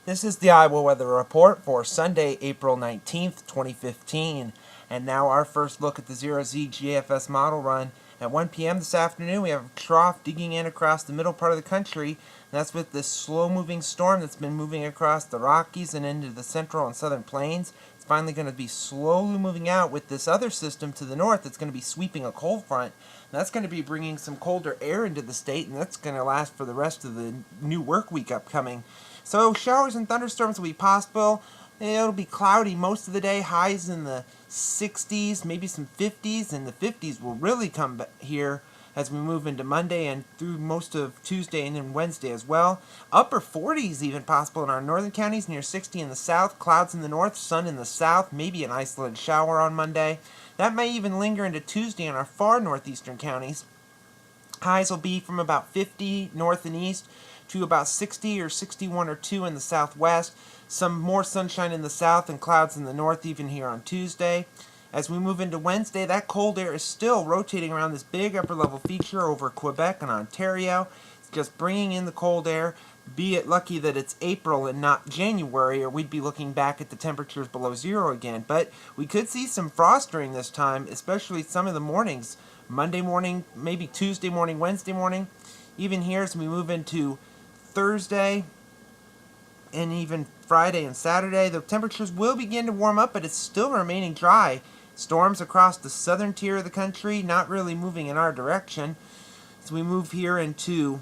This is the Iowa Weather Report for Sunday, April 19th, 2015. And now our first look at the Zero-Z GFS model run. At 1 p.m. this afternoon, we have a trough digging in across the middle part of the country. And that's with this slow-moving storm that's been moving across the Rockies and into the central and southern plains. It's finally going to be slowly moving out with this other system to the north that's going to be sweeping a cold front. And that's going to be bringing some colder air into the state, and that's going to last for the rest of the new work week upcoming. So showers and thunderstorms will be possible. It'll be cloudy most of the day, highs in the 60s, maybe some 50s, and the 50s will really come here as we move into Monday and through most of Tuesday and then Wednesday as well. Upper 40s even possible in our northern counties, near 60 in the south, clouds in the north, sun in the south, maybe an isolated shower on Monday. That may even linger into Tuesday in our far northeastern counties. Highs will be from about 50 north and east to about 60 or 61 or 2 in the southwest. Some more sunshine in the south and clouds in the north even here on Tuesday. As we move into Wednesday, that cold air is still rotating around this big upper level feature over Quebec and Ontario. It's just bringing in the cold air. Be it lucky that it's April and not January, or we'd be looking back at the temperatures below zero again. But we could see some frost during this time, especially some of the mornings. Monday morning, maybe Tuesday morning, Wednesday morning. Even here as we move into Thursday and even Friday and Saturday, the temperatures will begin to warm up, but it's still remaining dry. Storms across the southern tier of the country, not really moving in our direction. As we move here into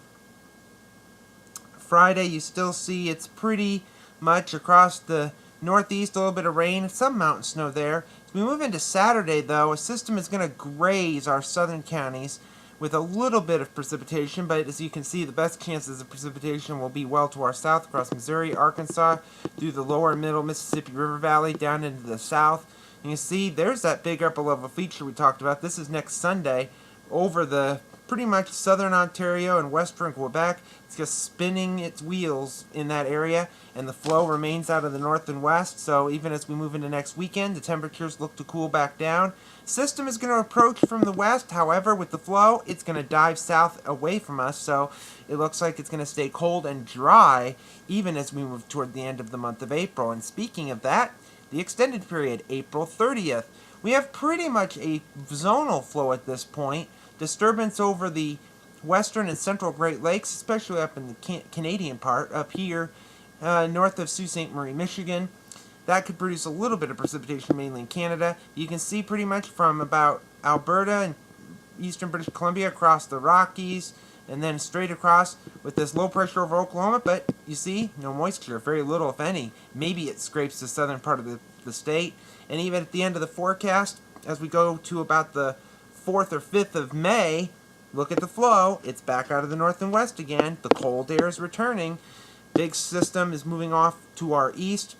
Friday, you still see it's pretty much across the northeast, a little bit of rain, some mountain snow there. As we move into Saturday, though, a system is going to graze our southern counties with a little bit of precipitation, but as you can see, the best chances of precipitation will be well to our south, across Missouri, Arkansas, through the lower and middle Mississippi River Valley, down into the south. And you see, there's that big upper level feature we talked about. This is next Sunday over the pretty much southern Ontario and western Quebec. It's just spinning its wheels in that area, and the flow remains out of the north and west. So even as we move into next weekend, the temperatures look to cool back down. System is going to approach from the west. However, with the flow, it's going to dive south away from us. So it looks like it's going to stay cold and dry even as we move toward the end of the month of April. And speaking of that, the extended period, April 30th. We have pretty much a zonal flow at this point. Disturbance over the western and central Great Lakes, especially up in the Canadian part, up here north of Sault Ste. Marie, Michigan. That could produce a little bit of precipitation, mainly in Canada. You can see pretty much from about Alberta and eastern British Columbia across the Rockies, and then straight across with this low pressure over Oklahoma, but you see, no moisture, very little if any. Maybe it scrapes the southern part of the state. And even at the end of the forecast, as we go to about the 4th or 5th of May, look at the flow. It's back out of the north and west again. The cold air is returning. Big system is moving off to our east.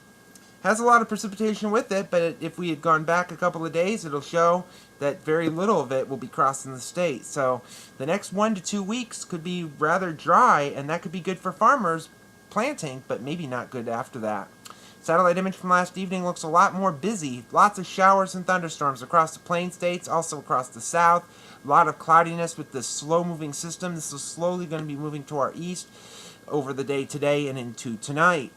Has a lot of precipitation with it, but if we had gone back a couple of days, it'll show that very little of it will be crossing the state. So the next 1 to 2 weeks could be rather dry, and that could be good for farmers planting, but maybe not good after that. Satellite image from last evening looks a lot more busy. Lots of showers and thunderstorms across the plain states, also across the south. A lot of cloudiness with this slow-moving system. This is slowly going to be moving to our east over the day today and into tonight.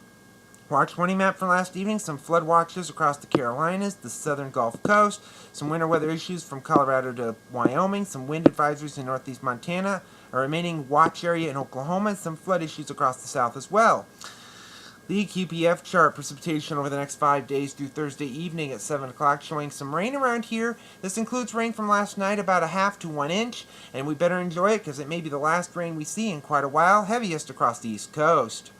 Watch 20 map from last evening, some flood watches across the Carolinas, the southern Gulf Coast, some winter weather issues from Colorado to Wyoming, some wind advisories in northeast Montana, a remaining watch area in Oklahoma, and some flood issues across the south as well. The QPF chart, precipitation over the next 5 days through Thursday evening at 7 o'clock, showing some rain around here. This includes rain from last night, about a half to 1 inch, and we better enjoy it because it may be the last rain we see in quite a while, heaviest across the East Coast.